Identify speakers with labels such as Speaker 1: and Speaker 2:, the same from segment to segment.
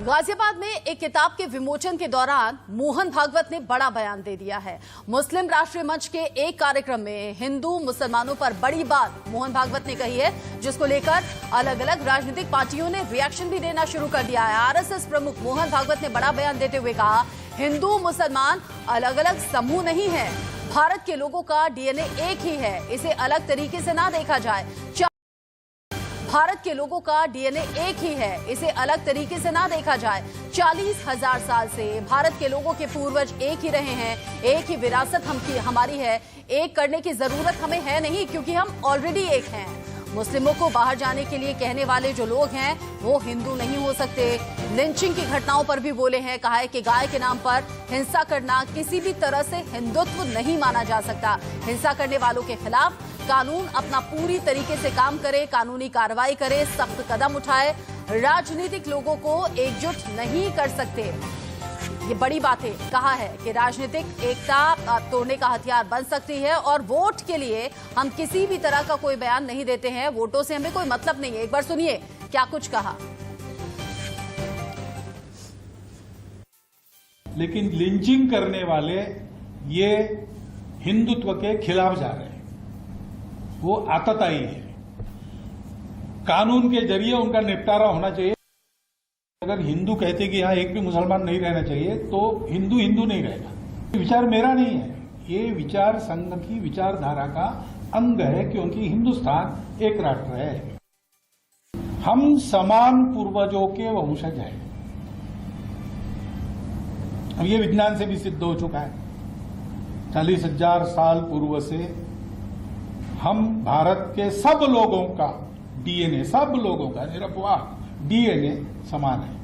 Speaker 1: गाजियाबाद में एक किताब के विमोचन के दौरान मोहन भागवत ने बड़ा बयान दे दिया है। मुस्लिम राष्ट्रीय मंच के एक कार्यक्रम में हिंदू मुसलमानों पर बड़ी बात मोहन भागवत ने कही है, जिसको लेकर अलग अलग राजनीतिक पार्टियों ने रिएक्शन भी देना शुरू कर दिया है। आरएसएस प्रमुख मोहन भागवत ने बड़ा बयान देते हुए कहा, हिंदू मुसलमान अलग अलग समूह नहीं है, भारत के लोगों का डीएनए एक ही है, इसे अलग तरीके से ना देखा जाए। भारत के लोगों का डीएनए एक ही है, इसे अलग तरीके से ना देखा जाए। 40,000 साल से भारत के लोगों के पूर्वज एक ही रहे हैं, एक ही विरासत हमारी है, एक करने की जरूरत हमें है नहीं, क्योंकि हम ऑलरेडी एक हैं। मुस्लिमों को बाहर जाने के लिए कहने वाले जो लोग हैं वो हिंदू नहीं हो सकते। लिंचिंग की घटनाओं पर भी बोले हैं, कहा है कि गाय के नाम पर हिंसा करना किसी भी तरह से हिंदुत्व नहीं माना जा सकता। हिंसा करने वालों के खिलाफ कानून अपना पूरी तरीके से काम करे, कानूनी कार्रवाई करे, सख्त कदम उठाए। राजनीतिक लोगों को एकजुट नहीं कर सकते। ये बड़ी बातें कहा है कि राजनीतिक एकता तोड़ने का हथियार बन सकती है और वोट के लिए हम किसी भी तरह का कोई बयान नहीं देते हैं, वोटों से हमें कोई मतलब नहीं है। एक बार सुनिए क्या कुछ कहा।
Speaker 2: लेकिन लिंचिंग करने वाले ये हिंदुत्व के खिलाफ जा रहे हैं, वो आतताई है। कानून के जरिए उनका निपटारा होना चाहिए। अगर हिंदू कहते कि यहां एक भी मुसलमान नहीं रहना चाहिए तो हिंदू हिंदू नहीं रहेगा। विचार मेरा नहीं है, ये विचार संघ की विचारधारा का अंग है, क्योंकि हिंदुस्तान एक राष्ट्र है। हम समान पूर्वजों के वंशज हैं। अब ये विज्ञान से भी सिद्ध हो चुका है। 40,000 साल पूर्व से हम भारत के सब लोगों का डीएनए, सब लोगों का निरपवाह डीएनए समान है।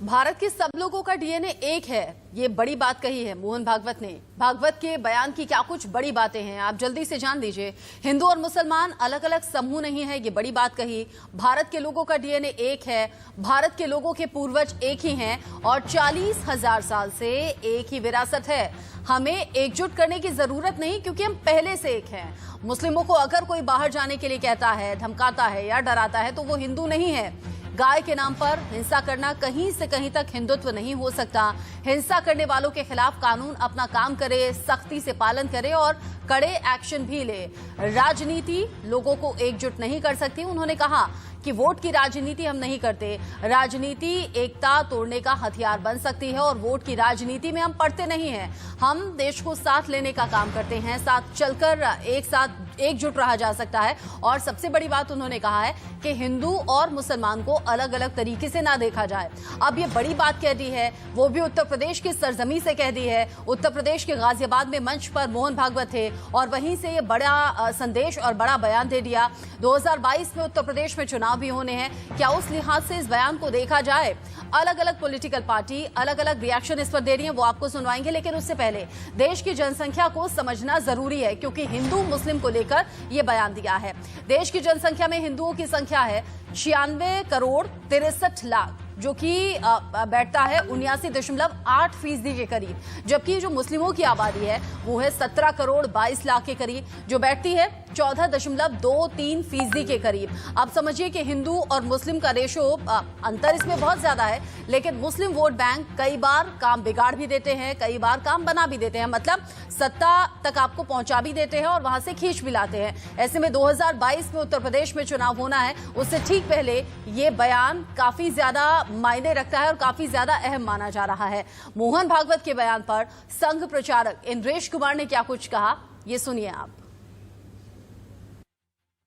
Speaker 1: भारत के सब लोगों का डीएनए एक है, ये बड़ी बात कही है मोहन भागवत ने। भागवत के बयान की क्या कुछ बड़ी बातें हैं, आप जल्दी से जान लीजिए। हिंदू और मुसलमान अलग अलग समूह नहीं है, ये बड़ी बात कही। भारत के लोगों का डीएनए एक है, भारत के लोगों के पूर्वज एक ही हैं और 40,000 साल से एक ही विरासत है। हमें एकजुट करने की जरूरत नहीं, क्योंकि हम पहले से एक हैं। मुस्लिमों को अगर कोई बाहर जाने के लिए कहता है, धमकाता है या डराता है तो वो हिंदू नहीं है। गाय के नाम पर हिंसा करना कहीं से कहीं तक हिंदुत्व नहीं हो सकता। हिंसा करने वालों के खिलाफ कानून अपना काम करे, सख्ती से पालन करे और कड़े एक्शन भी ले। राजनीति लोगों को एकजुट नहीं कर सकती। उन्होंने कहा कि वोट की राजनीति हम नहीं करते, राजनीति एकता तोड़ने का हथियार बन सकती है और वोट की राजनीति में हम पड़ते नहीं हैं। हम देश को साथ लेने का काम करते हैं, साथ चलकर एक साथ एकजुट रहा जा सकता है। और सबसे बड़ी बात उन्होंने कहा है कि हिंदू और मुसलमान को अलग अलग तरीके से ना देखा जाए। अब ये बड़ी बात कह दी है, वो भी उत्तर प्रदेश की सरजमी से कह दी है। उत्तर प्रदेश के गाजियाबाद में मंच पर मोहन भागवत थे और वहीं से ये बड़ा संदेश और बड़ा बयान दे दिया। 2022 में उत्तर प्रदेश में चुनाव भी होने हैं, क्या उस लिहाज से इस बयान को देखा जाए? अलग अलग पॉलिटिकल पार्टी अलग अलग रिएक्शन इस पर दे रही है, वो आपको सुनवाएंगे। लेकिन उससे पहले देश की जनसंख्या को समझना जरूरी है, क्योंकि हिंदू मुस्लिम को लेकर यह बयान दिया है। देश की जनसंख्या में हिंदुओं की संख्या है 96 करोड़ 63 लाख, जो कि बैठता है 79.8% के करीब, जबकि जो मुस्लिमों की आबादी है वो है 17 करोड़ 22 लाख के करीब, जो बैठती है 14.23% के करीब। आप समझिए कि हिंदू और मुस्लिम का रेशो अंतर इसमें बहुत ज्यादा है, लेकिन मुस्लिम वोट बैंक कई बार काम बिगाड़ भी देते हैं, कई बार काम बना भी देते हैं, मतलब सत्ता तक आपको पहुंचा भी देते हैं और वहां से खींच भी लाते हैं। ऐसे में 2022 में उत्तर प्रदेश में चुनाव होना है, उससे ठीक पहले ये बयान काफी ज्यादा मायने रखता है और काफी ज्यादा अहम माना जा रहा है। मोहन भागवत के बयान पर संघ प्रचारक इंद्रेश कुमार ने क्या कुछ कहा, ये सुनिए आप।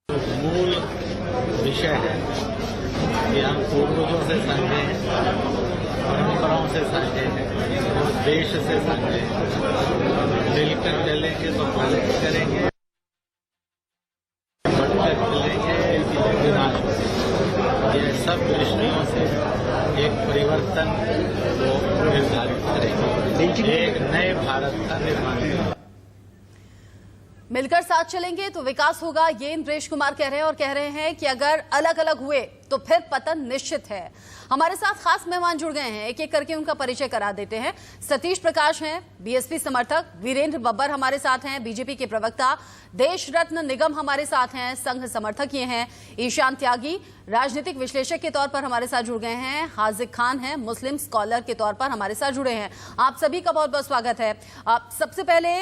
Speaker 3: मूल विषय है कि हम पूर्वजों से संगे हैं, परंपराओं से संगे हैं, देश से संगे हैं। मिलकर चलेंगे तो प्रगति करेंगे, बढ़कर चलेंगे विनाश करेंगे। ये सब दृष्टियों से एक परिवर्तन को निर्धारित करेंगे, एक नए भारत का निर्माण करेंगे।
Speaker 1: मिलकर साथ चलेंगे तो विकास होगा, ये इंद्रेश कुमार कह रहे हैं और कह रहे हैं कि अगर अलग अलग हुए तो फिर पतन निश्चित है। हमारे साथ खास मेहमान जुड़ गए हैं, एक एक करके उनका परिचय करा देते हैं। सतीश प्रकाश हैं, बीएसपी समर्थक। वीरेंद्र बब्बर हमारे साथ हैं, बीजेपी के प्रवक्ता। देश रत्न निगम हमारे साथ हैं, संघ समर्थक ये हैं। ईशान त्यागी राजनीतिक विश्लेषक के तौर पर हमारे साथ जुड़ गए हैं। हाजिक खान हैं, मुस्लिम स्कॉलर के तौर पर हमारे साथ जुड़े हैं। आप सभी का बहुत बहुत स्वागत है। सबसे पहले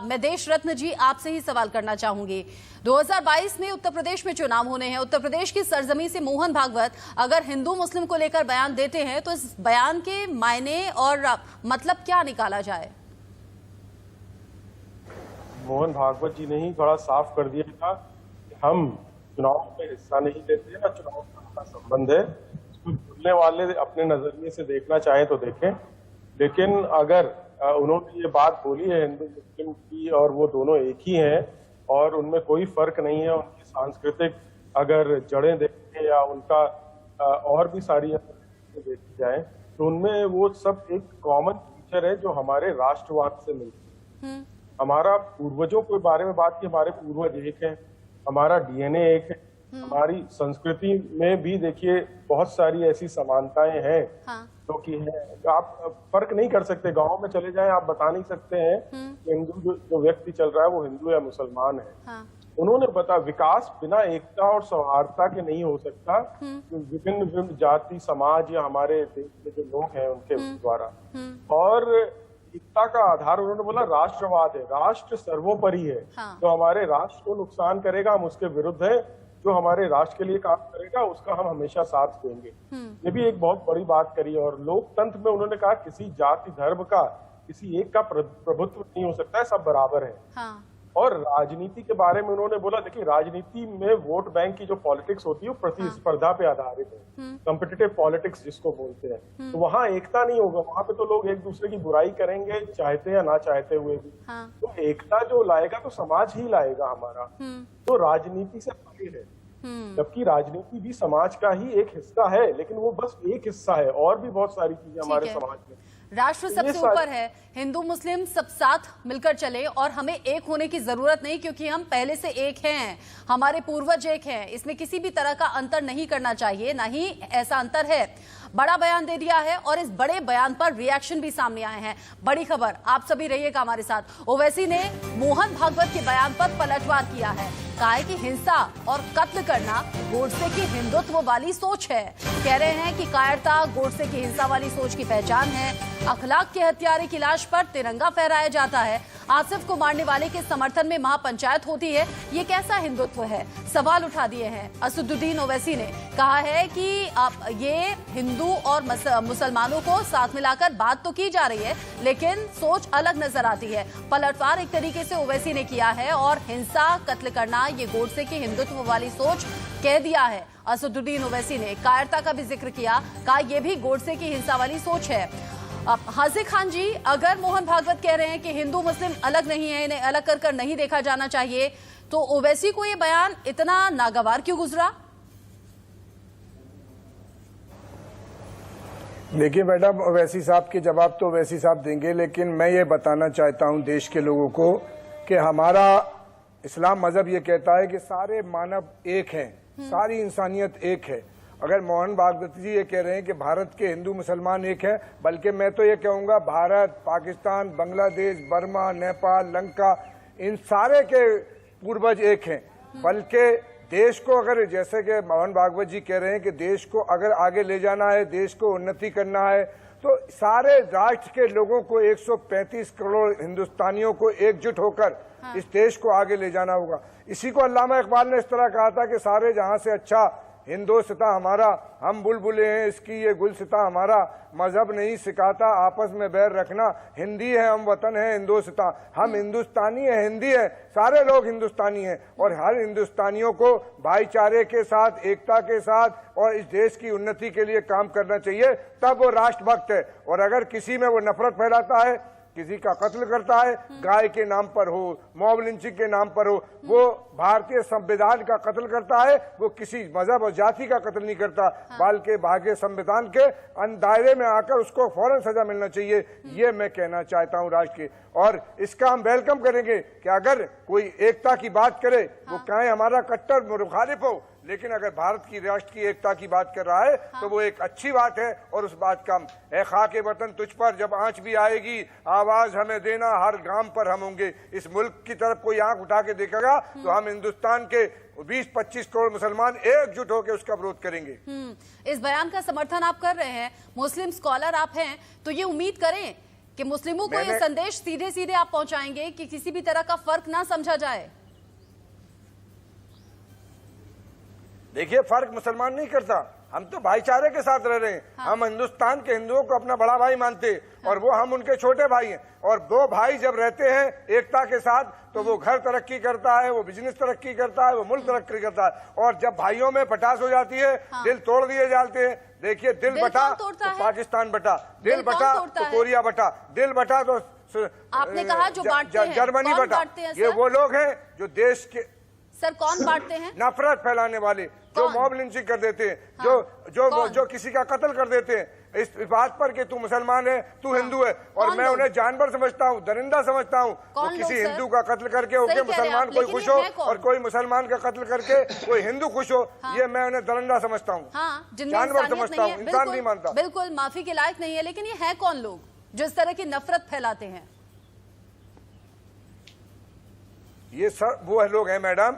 Speaker 1: मैं देश रत्न जी आपसे ही सवाल करना चाहूंगी। 2022 में उत्तर प्रदेश में चुनाव होने हैं। उत्तर प्रदेश की सरजमी से मोहन भागवत अगर हिंदू मुस्लिम को लेकर बयान देते हैं तो इस बयान के मायने और मतलब क्या निकाला जाए?
Speaker 4: मोहन भागवत जी ने ही बड़ा साफ कर दिया था कि हम चुनाव में हिस्सा नहीं लेते, ना चुनाव का हमारा संबंध है। इसको बोलने वाले अपने नजरिए से देखना चाहें तो देखें, लेकिन अगर उन्होंने ये बात बोली है हिंदू मुस्लिम की और वो दोनों एक ही हैं और उनमें कोई फर्क नहीं है, उनकी सांस्कृतिक अगर जड़ें देखें या उनका और भी सारी देखी जाए तो उनमें वो सब एक कॉमन फीचर है जो हमारे राष्ट्रवाद से मिलती है। हमारा पूर्वजों के बारे में बात की, हमारे पूर्वज एक है, हमारा डीएनए एक है, हमारी संस्कृति में भी देखिए बहुत सारी ऐसी समानताएं हैं जो कि है। आप फर्क नहीं कर सकते, गांव में चले जाएं आप बता नहीं सकते हैं कि हिंदू जो व्यक्ति चल रहा है वो हिंदू या मुसलमान है। उन्होंने बता विकास बिना एकता और सौहार्दता के नहीं हो सकता। विभिन्न विभिन्न जाति समाज या हमारे देश के जो लोग हैं उनके द्वारा, और एकता का आधार उन्होंने बोला राष्ट्रवाद है, राष्ट्र सर्वोपरि है। जो हमारे राष्ट्र को नुकसान करेगा हम उसके विरुद्ध है, जो हमारे राष्ट्र के लिए काम करेगा उसका हम हमेशा साथ देंगे। ये भी एक बहुत बड़ी बात करी। और लोकतंत्र में उन्होंने कहा किसी जाति धर्म का किसी एक का प्रभुत्व नहीं हो सकता है, सब बराबर है। और राजनीति के बारे में उन्होंने बोला देखिए राजनीति में वोट बैंक की जो पॉलिटिक्स होती है वो प्रतिस्पर्धा पे आधारित है, कॉम्पिटिटिव पॉलिटिक्स जिसको बोलते हैं। तो वहाँ एकता नहीं होगा, वहां पे तो लोग एक दूसरे की बुराई करेंगे चाहते या ना चाहते हुए भी। तो एकता जो लाएगा तो समाज ही लाएगा हमारा, तो राजनीति से परे है। जबकि राजनीति भी समाज का ही एक हिस्सा है, लेकिन वो बस एक हिस्सा है, और भी बहुत सारी चीजें हमारे समाज में।
Speaker 1: राष्ट्र सबसे ऊपर है, हिंदू मुस्लिम सब साथ मिलकर चले और हमें एक होने की जरूरत नहीं, क्योंकि हम पहले से एक हैं, हमारे पूर्वज एक हैं। इसमें किसी भी तरह का अंतर नहीं करना चाहिए, ना ही ऐसा अंतर है। बड़ा बयान दे दिया है और इस बड़े बयान पर रिएक्शन भी सामने आए हैं। बड़ी खबर, आप सभी रहिएगा हमारे साथ। ओवैसी ने मोहन भागवत के बयान पर पलटवार किया है। कहा है कि हिंसा और कत्ल करना गोडसे की हिंदुत्व वाली सोच है। कह रहे हैं कि कायरता गोडसे की हिंसा वाली सोच की पहचान है। अखलाक के हत्यारे की लाश पर तिरंगा फहराया जाता है। आसिफ को मारने वाले के समर्थन में महापंचायत होती है, ये कैसा हिंदुत्व है? सवाल उठा दिए हैं असदुद्दीन ओवैसी ने। कहा है कि ये हिंदू और मुसलमानों को साथ मिलाकर बात तो की जा रही है, लेकिन सोच अलग नजर आती है। पलटवार एक तरीके से ओवैसी ने किया है और हिंसा कत्ल करना ये गोडसे की हिंदुत्व वाली सोच कह दिया है। असदुद्दीन ओवैसी ने कायरता का भी जिक्र किया, कहा यह भी गोडसे की हिंसा वाली सोच है। हाजिक खान जी, अगर मोहन भागवत कह रहे हैं कि हिंदू मुस्लिम अलग नहीं है, इन्हें अलग कर नहीं देखा जाना चाहिए, तो ओवैसी को ये बयान इतना नागवार क्यों गुजरा?
Speaker 5: देखिए मैडम, ओवैसी साहब के जवाब तो ओवैसी साहब देंगे, लेकिन मैं ये बताना चाहता हूं देश के लोगों को कि हमारा इस्लाम मजहब ये कहता है कि सारे मानव एक हैं, सारी इंसानियत एक है। अगर मोहन भागवत जी ये कह रहे हैं कि भारत के हिंदू मुसलमान एक है, बल्कि मैं तो ये कहूँगा भारत, पाकिस्तान, बांग्लादेश, बर्मा, नेपाल, लंका, इन सारे के पूर्वज एक हैं। बल्कि देश को अगर, जैसे कि मोहन भागवत जी कह रहे हैं कि देश को अगर आगे ले जाना है, देश को उन्नति करना है, तो सारे राष्ट्र के लोगों को 135 करोड़ हिंदुस्तानियों को एकजुट होकर इस देश को आगे ले जाना होगा। इसी को अल्लामा इकबाल ने इस तरह कहा था कि सारे जहां से अच्छा हिंदुस्तान हमारा, हम बुलबुलें हैं इसकी ये गुलसिता हमारा, मजहब नहीं सिखाता आपस में बैर रखना, हिंदी है हम वतन है हिंदुस्तान, हम हिंदुस्तानी है, हिंदी है, सारे लोग हिंदुस्तानी हैं। और हर हिंदुस्तानियों को भाईचारे के साथ, एकता के साथ और इस देश की उन्नति के लिए काम करना चाहिए, तब वो राष्ट्रभक्त है। और अगर किसी में वो नफरत फैलाता है, किसी का कत्ल करता है, गाय के नाम पर हो, मॉब लिंचिंग के नाम पर हो, वो भारतीय संविधान का कत्ल करता है, वो किसी मजहब और जाति का कत्ल नहीं करता, बल्कि भारतीय संविधान के दायरे में आकर उसको फौरन सजा मिलना चाहिए। ये मैं कहना चाहता हूँ राष्ट्र के, और इसका हम वेलकम करेंगे कि अगर कोई एकता की बात करे, वो चाहे हमारा कट्टर मुखालिफ हो, लेकिन अगर भारत की राष्ट्र की एकता की बात कर रहा है तो वो एक अच्छी बात है। और उस बात का ए खाके वतन तुझ पर जब आंच भी आएगी आवाज हमें देना, हर गांव पर हम होंगे। इस मुल्क की तरफ कोई आंख उठा के देखेगा तो हम हिंदुस्तान के 20-25 करोड़ मुसलमान एकजुट होकर उसका विरोध करेंगे।
Speaker 1: इस बयान का समर्थन आप कर रहे हैं, मुस्लिम स्कॉलर आप हैं, तो ये उम्मीद करें कि मुस्लिमों को ये संदेश सीधे सीधे आप पहुंचाएंगे कि किसी भी तरह का फर्क ना समझा जाए।
Speaker 5: देखिए, फर्क मुसलमान नहीं करता, हम तो भाईचारे के साथ रह रहे हैं। हम हिंदुस्तान के हिंदुओं को अपना बड़ा भाई मानते हैं और वो हम उनके छोटे भाई हैं। और दो भाई जब रहते हैं एकता के साथ तो वो घर तरक्की करता है, वो बिजनेस तरक्की करता है, वो मुल्क तरक्की करता है। और जब भाइयों में पटास हो जाती है, दिल तोड़ दिए जाते हैं। देखिए, दिल बटा तो पाकिस्तान बटा, दिल बटा तो कोरिया बटा, दिल बटा तो
Speaker 1: आपने कहा जो बांटते हैं,
Speaker 5: जर्मनी
Speaker 1: कौन
Speaker 5: बटा।
Speaker 1: बांटते हैं
Speaker 5: ये
Speaker 1: सर?
Speaker 5: वो लोग हैं जो देश के
Speaker 1: सर कौन बांटते हैं?
Speaker 5: नफरत फैलाने वाले, जो मॉब लिंचिंग कर देते हैं, जो किसी का कत्ल कर देते हैं इस बात पर कि तू मुसलमान है, तू हिंदू है। और मैं उन्हें जानवर समझता हूँ, दरिंदा समझता हूँ। वो किसी हिंदू का कत्ल करके होके मुसलमान कोई खुश हो और कोई मुसलमान का कत्ल करके कोई हिंदू खुश हो, ये मैं उन्हें दरिंदा समझता हूँ, जानवर समझता हूँ, इंसान नहीं मानता।
Speaker 1: बिल्कुल माफी के लायक नहीं है। लेकिन ये है कौन लोग जो इस तरह की नफरत फैलाते हैं?
Speaker 5: ये सब वो लोग हैं मैडम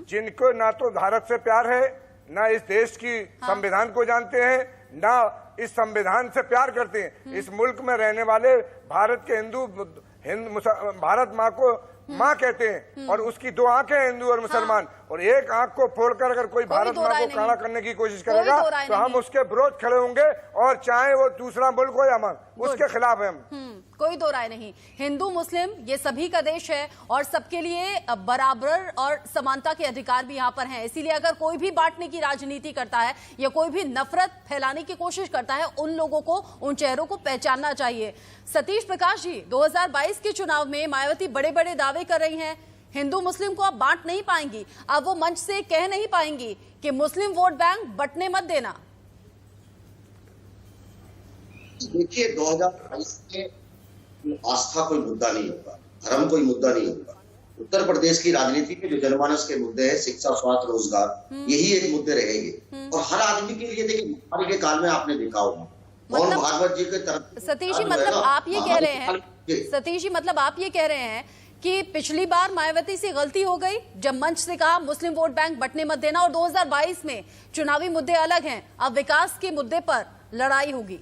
Speaker 5: जिनको ना तो भारत से प्यार है, ना इस देश की संविधान को जानते हैं, ना इस संविधान से प्यार करते हैं। इस मुल्क में रहने वाले भारत के हिंदू भारत माँ को माँ कहते हैं और उसकी दो आंखें हैं, हिंदू और मुसलमान। और एक आंख को फोड़कर अगर कोई भारत माँ को काला करने की कोशिश करेगा तो हम उसके विरोध खड़े होंगे। और चाहे वो दूसरा मुल्क हो या मान, उसके खिलाफ है हम।
Speaker 1: कोई दो राय नहीं। हिंदू मुस्लिम ये सभी का देश है और सबके लिए बराबर और समानता के अधिकार भी यहाँ पर हैं। इसीलिए अगर कोई भी बांटने की राजनीति करता है या कोई भी नफरत फैलाने की कोशिश करता है, उन लोगों को, उन चेहरों को पहचानना चाहिए। सतीश प्रकाश जी, 2022 के चुनाव में मायावती बड़े बड़े दावे कर रही हैं, हिंदू मुस्लिम को अब बांट नहीं पाएंगी, अब वो मंच से कह नहीं पाएंगी कि मुस्लिम वोट बैंक बंटने मत देना।
Speaker 6: देखिए, 2022 में आस्था कोई मुद्दा नहीं होगा, धर्म कोई मुद्दा नहीं होगा। उत्तर प्रदेश की राजनीति के जो जनमानस के मुद्दे हैं, शिक्षा, स्वास्थ्य, रोजगार, यही एक मुद्दे रहेंगे। और हर आदमी के लिए, देखिए, महामारी के काल में आपने देखा होगा मोहन भागवत जी के तरफ।
Speaker 1: सतीश जी, मतलब आप ये कह रहे हैं, सतीश जी, मतलब आप ये कह रहे हैं कि पिछली बार मायावती से गलती हो गई जब मंच से कहा मुस्लिम वोट बैंक बंटने मत देना, और 2022 में चुनावी मुद्दे अलग हैं, अब विकास के मुद्दे पर लड़ाई होगी।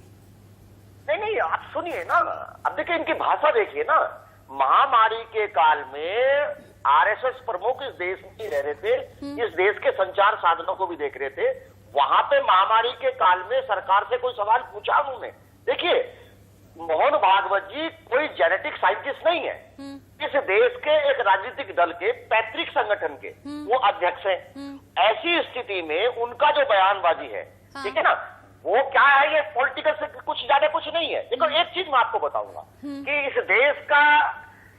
Speaker 7: नहीं, आप सुनिए ना, अब देखिए इनकी भाषा देखिए ना। महामारी के काल में आरएसएस प्रमुख इस देश में रह रहे थे, इस देश के संचार साधनों को भी देख रहे थे। वहां पे महामारी के काल में सरकार से कोई सवाल पूछा उन्होंने? देखिए, मोहन भागवत जी कोई जेनेटिक साइंटिस्ट नहीं है, इस देश के एक राजनीतिक दल के पैतृक संगठन के वो अध्यक्ष हैं। ऐसी स्थिति में उनका जो बयानबाजी है, ठीक है ना, वो क्या है, ये पॉलिटिकल से कुछ ज्यादा कुछ नहीं है। देखो, एक चीज मैं आपको बताऊंगा कि इस देश का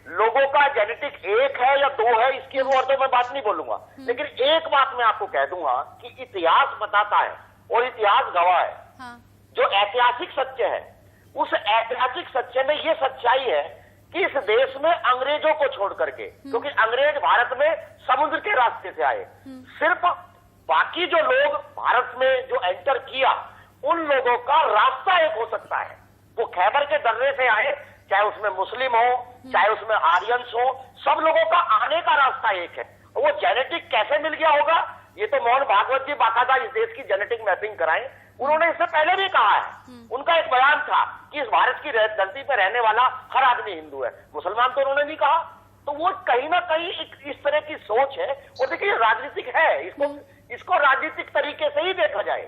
Speaker 7: लोगों का जेनेटिक एक है या दो है, इसके और तो मैं बात नहीं बोलूंगा। लेकिन एक बात मैं आपको कह दूंगा कि इतिहास बताता है और इतिहास गवाह है, जो ऐतिहासिक सत्य है, उस ऐतिहासिक सत्य में ये सच्चाई है कि इस देश में अंग्रेजों को छोड़ करके, क्योंकि अंग्रेज भारत में समुद्र के रास्ते से आए, सिर्फ बाकी जो लोग भारत में जो एंटर किया, उन लोगों का रास्ता एक हो सकता है। वो खैबर के दर्रे से आए, चाहे उसमें मुस्लिम हो, चाहे उसमें आर्यंस हो, सब लोगों का आने का रास्ता एक है। वो जेनेटिक कैसे मिल गया होगा, ये तो मोहन भागवत जी बाकायदा इस देश की जेनेटिक मैपिंग कराएं। उन्होंने इससे पहले भी कहा है, उनका एक बयान था कि इस भारत की धरती पर रहने वाला हर आदमी हिंदू है, मुसलमान तो उन्होंने नहीं कहा। तो वो कहीं ना कहीं एक इस तरह की सोच है। और देखिए, राजनीतिक है, इसको राजनीतिक तरीके से ही देखा जाए।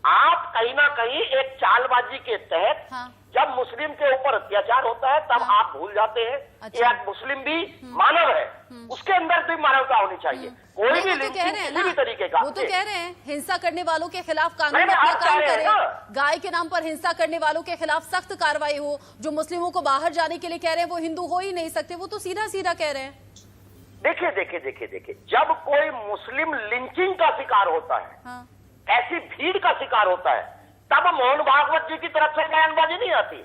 Speaker 7: आप कहीं ना कहीं एक चालबाजी के तहत जब मुस्लिम के ऊपर अत्याचार होता है तब आप भूल जाते हैं कि एक मुस्लिम भी मानव है, उसके अंदर भी मानवता होनी चाहिए। कोई भी किसी भी तरीके का,
Speaker 1: वो तो कह रहे हैं हिंसा करने वालों के खिलाफ कानून अपना काम करे, गाय के नाम पर हिंसा करने वालों के खिलाफ सख्त कार्रवाई हो। जो मुस्लिमों को बाहर जाने के लिए कह रहे हैं वो हिंदू हो ही नहीं सकते, वो तो सीधा सीधा कह रहे हैं।
Speaker 7: देखिए, जब कोई मुस्लिम लिंचिंग का शिकार होता है, ऐसी भीड़ का शिकार होता है, तब मोहन भागवत जी की तरफ से बयानबाजी नहीं आती।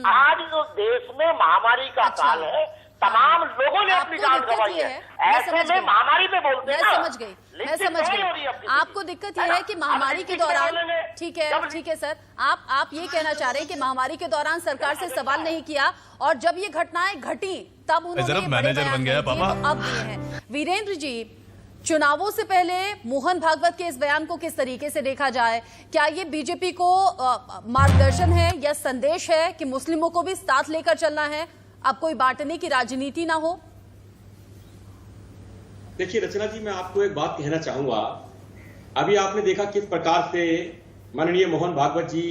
Speaker 7: आज जो देश में महामारी का काल है, तमाम लोगों ने अपनी
Speaker 1: आपको
Speaker 7: जान
Speaker 1: दिक्कत
Speaker 7: गंवाई
Speaker 1: ये
Speaker 7: है।
Speaker 1: है, मैं समझ
Speaker 7: ऐसे में
Speaker 1: गई।
Speaker 7: महामारी में बोलते
Speaker 1: मैं
Speaker 7: हैं ना,
Speaker 1: समझ गई, मैं
Speaker 7: लिंचिंग
Speaker 1: समझ
Speaker 7: थोड़ी हो रही है
Speaker 1: गई।
Speaker 7: अब किसी
Speaker 1: आपको
Speaker 7: की।
Speaker 1: दिक्कत
Speaker 7: है
Speaker 1: यह
Speaker 7: ना?
Speaker 1: है कि
Speaker 7: अब
Speaker 1: महामारी के
Speaker 7: लिंचिंग के
Speaker 1: दौरान,
Speaker 7: मामले में
Speaker 1: ठीक
Speaker 7: जब
Speaker 1: है सर, आप ये कहना चाह रहे हैं कि महामारी के दौरान सरकार से सवाल नहीं किया और जब ये घटनाएं घटी तब उन्होंने
Speaker 8: जरा
Speaker 1: बड़े
Speaker 8: मैनेजर
Speaker 1: बयान
Speaker 8: बन गया
Speaker 1: नहीं दिए,
Speaker 8: पापा।
Speaker 1: तो अब दिए हैं। वीरेंद्र जी, चुनावों से पहले मोहन भागवत के इस बयान को किस तरीके से देखा जाए? क्या ये बीजेपी को मार्गदर्शन है या संदेश है कि मुस्लिमों को भी साथ लेकर चलना है, अब कोई बांटने की राजनीति ना हो?
Speaker 9: देखिए रचना जी, मैं आपको एक बात कहना चाहूंगा। अभी आपने देखा किस प्रकार से माननीय मोहन भागवत जी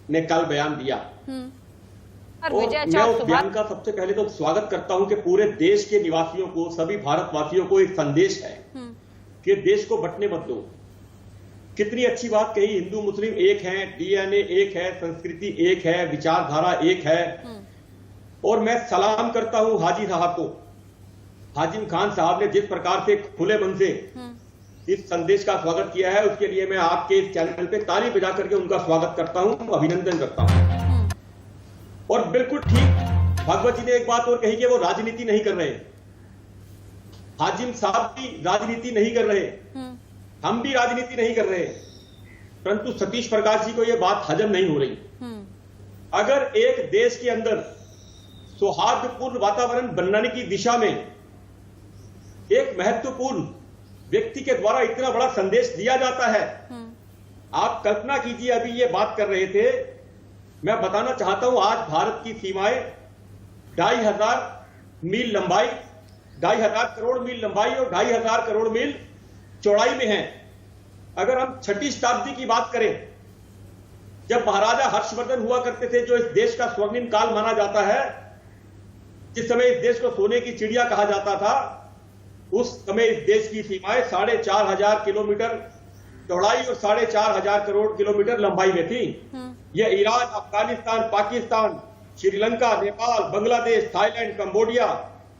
Speaker 9: ने कल बयान दिया, और मैं उस बयान का सबसे पहले तो स्वागत करता हूं कि पूरे देश के निवासियों को, सभी भारतवासियों को एक संदेश है कि देश को बंटने मत दो। कितनी अच्छी बात कही, हिंदू मुस्लिम एक है, डीएनए एक है, संस्कृति एक है, विचारधारा एक है। और मैं सलाम करता हूं हाजी साहब को, हाजिम खान साहब ने जिस प्रकार से खुले मन से इस संदेश का स्वागत किया है, उसके लिए मैं आपके इस चैनल पे ताली बजा करके उनका स्वागत करता हूं, अभिनंदन करता हूं। और बिल्कुल ठीक भागवत जी ने एक बात और कही कि वो राजनीति नहीं कर रहे। हाजिम साहब भी राजनीति नहीं कर रहे, हम भी राजनीति नहीं कर रहे, परंतु सतीश प्रकाश जी को यह बात हजम नहीं हो रही। अगर एक देश के अंदर सौहार्दपूर्ण वातावरण बनाने की दिशा में एक महत्वपूर्ण व्यक्ति के द्वारा इतना बड़ा संदेश दिया जाता है, आप कल्पना कीजिए, अभी ये बात कर रहे थे, मैं बताना चाहता हूं आज भारत की सीमाएं 2500 मील लंबाई, 2500 करोड़ मील लंबाई और 2500 करोड़ मील चौड़ाई में है। अगर हम 6वीं शताब्दी की बात करें, जब महाराजा हर्षवर्धन हुआ करते थे, जो इस देश का स्वर्णिम काल माना जाता है, जिस समय इस देश को सोने की चिड़िया कहा जाता था, उस समय इस देश की सीमाएं 4500 किलोमीटर चौड़ाई और 4500 करोड़ किलोमीटर लंबाई में थी। यह Iran, Afghanistan, Pakistan, Sri Lanka, Nepal, Bangladesh, Thailand, Cambodia,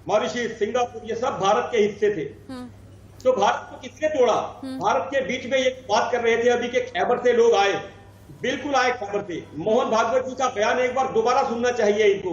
Speaker 9: Mauritius, Singapore, ये सब भारत के हिस्से थे। तो भारत को किसने तोड़ा? भारत के बीच में ये बात कर रहे थे अभी के खैबर से लोग आए, बिल्कुल आए खैबर से। मोहन भागवत जी का बयान एक बार दोबारा सुनना चाहिए इनको।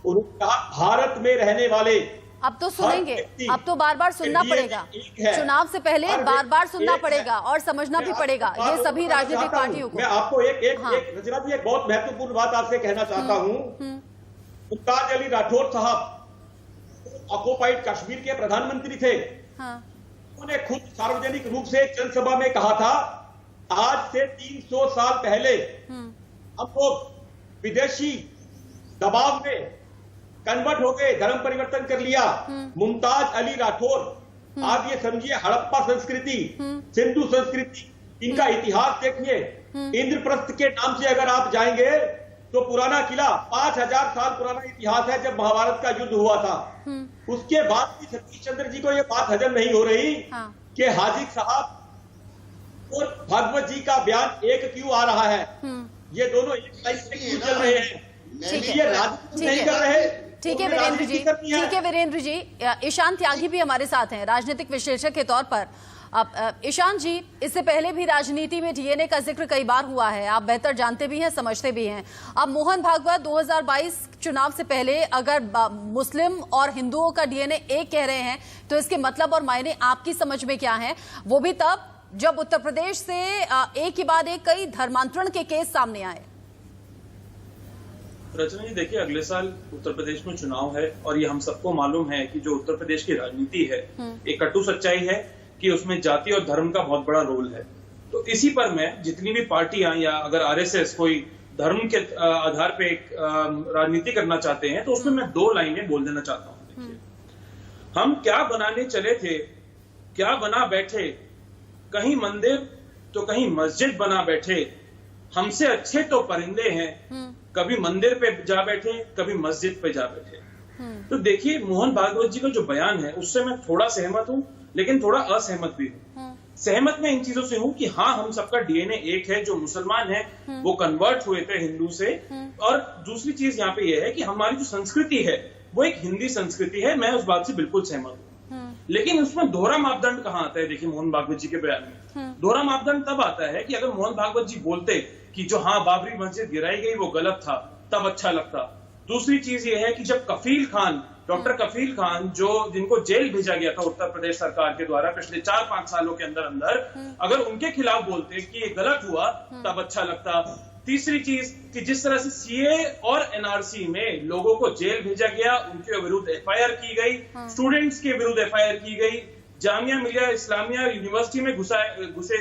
Speaker 9: उन्होंने कहा भारत में रहने वाले,
Speaker 1: अब तो सुनेंगे, अब तो बार बार सुनना पड़ेगा, चुनाव से पहले बार बार सुनना पड़ेगा और समझना भी पड़ेगा ये सभी राजनीतिक पार्टियों को।
Speaker 9: मैं आपको एक रचना जी एक बहुत महत्वपूर्ण बात आपसे कहना चाहता हूं। मुमताज अली राठौर साहब ऑक्युपाइड कश्मीर के प्रधानमंत्री थे। उन्होंने खुद सार्वजनिक रूप से जनसभा में कहा था, आज से 300 साल पहले हम लोग विदेशी दबाव में कन्वर्ट हो गए, धर्म परिवर्तन कर लिया। मुमताज अली राठौर, आप ये समझिए, हड़प्पा संस्कृति, सिंधु संस्कृति, इनका इतिहास देखिए। इंद्रप्रस्थ के नाम से अगर आप जाएंगे तो पुराना किला 5000 साल पुराना इतिहास है, जब महाभारत का युद्ध हुआ था। उसके बाद भी सतीश चंद्र जी को यह बात हजम नहीं हो रही कि हाजी साहब और भागवत जी का बयान एक क्यों आ रहा है। ये दोनों एक लाइन से क्यों चल रहे हैं? ये राजनीति नहीं कर रहे।
Speaker 1: ठीक है वीरेंद्र जी, ठीक है वीरेंद्र जी। ईशान त्यागी भी हमारे साथ हैं राजनीतिक विश्लेषक के तौर पर। अब ईशान जी, इससे पहले भी राजनीति में डीएनए का जिक्र कई बार हुआ है, आप बेहतर जानते भी हैं, समझते भी हैं। अब मोहन भागवत 2022 चुनाव से पहले अगर मुस्लिम और हिंदुओं का डीएनए एक कह रहे हैं, तो इसके मतलब और मायने आपकी समझ में क्या है? वो भी तब जब उत्तर प्रदेश से एक के बाद एक कई धर्मांतरण के केस सामने आए।
Speaker 10: रचना जी, देखिए, अगले साल उत्तर प्रदेश में चुनाव है और ये हम सबको मालूम है कि जो उत्तर प्रदेश की राजनीति है, एक कटु सच्चाई है कि उसमें जाति और धर्म का बहुत बड़ा रोल है। तो इसी पर मैं जितनी भी पार्टियां या अगर आरएसएस कोई धर्म के आधार पे एक राजनीति करना चाहते हैं, तो उसमें मैं 2 लाइनें बोल देना चाहता हूं। देखिए, हम क्या बनाने चले थे, क्या बना बैठे, कहीं मंदिर तो कहीं मस्जिद बना बैठे, हमसे अच्छे तो परिंदे हैं, कभी मंदिर पे जा बैठे, कभी मस्जिद पे जा बैठे। तो देखिए, मोहन भागवत जी का जो बयान है उससे मैं थोड़ा सहमत हूं, लेकिन थोड़ा असहमत भी हूं। सहमत मैं इन चीजों से हूं कि हाँ, हम सबका डीएनए एक है। जो मुसलमान है वो कन्वर्ट हुए थे हिंदू से। और दूसरी चीज यहाँ पे ये है कि हमारी जो संस्कृति है वो एक हिंदी संस्कृति है। मैं उस बात से बिल्कुल सहमत हूँ, लेकिन उसमें दोहरा मापदंड कहाँ आता है? देखिए, मोहन भागवत जी के बयान में दोहरा मापदंड तब आता है कि अगर मोहन भागवत जी बोलते कि जो हाँ बाबरी मस्जिद गिराई गई वो गलत था, तब अच्छा लगता। दूसरी चीज ये है कि जब कफील खान डॉक्टर कफील खान जिनको जेल भेजा गया था उत्तर प्रदेश सरकार के द्वारा पिछले 4-5 सालों के अंदर अगर उनके खिलाफ बोलते कि ये गलत हुआ तब अच्छा लगता। तीसरी चीज कि जिस तरह से सीए और एनआरसी में लोगों को जेल भेजा गया, उनके विरुद्ध एफआईआर की गई, स्टूडेंट्स के विरुद्ध एफआईआर की गई, जामिया मिलिया इस्लामिया यूनिवर्सिटी में घुसे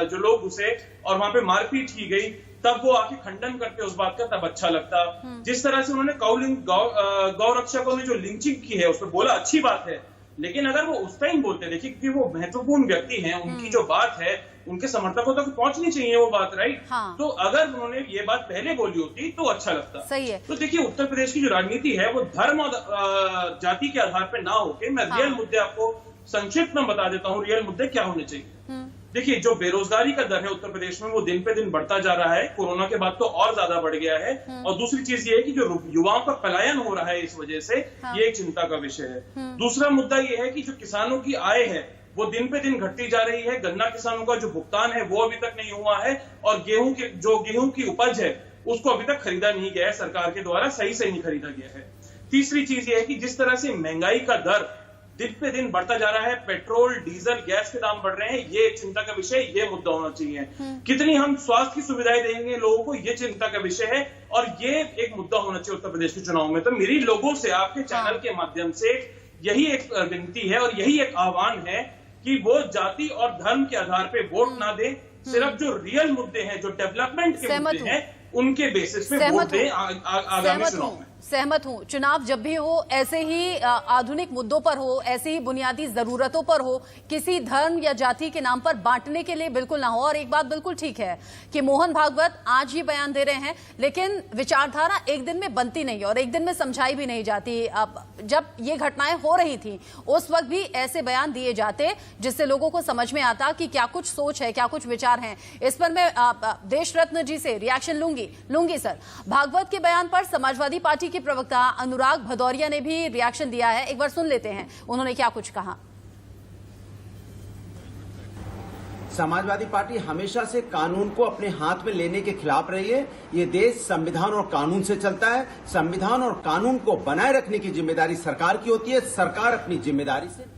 Speaker 10: जो लोग घुसे और वहां पे मारपीट की गई, तब वो आके खंडन करते उस बात का, तब अच्छा लगता। जिस तरह से उन्होंने गौ रक्षकों ने जो लिंचिंग की है उस पर बोला, अच्छी बात है, लेकिन अगर वो उस टाइम बोलते, देखिए क्योंकि वो महत्वपूर्ण व्यक्ति हैं, उनकी जो बात है उनके समर्थकों तक पहुंचनी चाहिए वो बात, राइट?
Speaker 1: हाँ।
Speaker 10: तो अगर उन्होंने ये बात पहले बोली होती तो अच्छा लगता।
Speaker 1: सही है।
Speaker 10: तो देखिए उत्तर प्रदेश की जो राजनीति है वो धर्म और जाति के आधार पर ना होके, मैं रियल मुद्दे आपको संक्षिप्त में बता देता हूँ, रियल मुद्दे क्या होने चाहिए। देखिए जो बेरोजगारी का दर है उत्तर प्रदेश में वो दिन पे दिन बढ़ता जा रहा है, कोरोना के बाद तो और ज्यादा बढ़ गया है। और दूसरी चीज ये है कि जो युवाओं का पलायन हो रहा है इस वजह से, ये एक चिंता का विषय है। दूसरा मुद्दा ये है कि जो किसानों की आय है वो दिन पे दिन घटती जा रही है, गन्ना किसानों का जो भुगतान है वो अभी तक नहीं हुआ है, और गेहूं की उपज है उसको अभी तक खरीदा नहीं गया है सरकार के द्वारा, सही से नहीं खरीदा गया है। तीसरी चीज ये है कि जिस तरह से महंगाई का दर दिन पे दिन बढ़ता जा रहा है, पेट्रोल डीजल गैस के दाम बढ़ रहे हैं, ये एक चिंता का विषय, ये मुद्दा होना चाहिए। कितनी हम स्वास्थ्य की सुविधाएं देंगे लोगों को, ये चिंता का विषय है, और ये एक मुद्दा होना चाहिए उत्तर प्रदेश के चुनाव में। तो मेरी लोगों से आपके चैनल के माध्यम से यही एक विनती है और यही एक आह्वान है कि वो जाति और धर्म के आधार पर वोट ना दें, सिर्फ जो रियल मुद्दे हैं, जो डेवलपमेंट के मुद्दे हैं, उनके बेसिस पे वोट दें आगामी चुनाव में।
Speaker 1: सहमत हूं। चुनाव जब भी हो ऐसे ही आधुनिक मुद्दों पर हो, ऐसी ही बुनियादी जरूरतों पर हो, किसी धर्म या जाति के नाम पर बांटने के लिए बिल्कुल ना हो। और एक बात बिल्कुल ठीक है कि मोहन भागवत आज ही बयान दे रहे हैं, लेकिन विचारधारा एक दिन में बनती नहीं और एक दिन में समझाई भी नहीं जाती। अब जब ये घटनाएं हो रही थी उस वक्त भी ऐसे बयान दिए जाते जिससे लोगों को समझ में आता कि क्या कुछ सोच है, क्या कुछ विचार हैं। इस पर मैं देश रत्न जी से रिएक्शन लूंगी। सर, भागवत के बयान पर समाजवादी पार्टी के प्रवक्ता अनुराग भदौरिया ने भी रिएक्शन दिया है, एक बार सुन लेते हैं उन्होंने क्या कुछ कहा।
Speaker 8: समाजवादी पार्टी हमेशा से कानून को अपने हाथ में लेने के खिलाफ रही है। ये देश संविधान और कानून से चलता है। संविधान और कानून को बनाए रखने की जिम्मेदारी सरकार की होती है। सरकार अपनी जिम्मेदारी से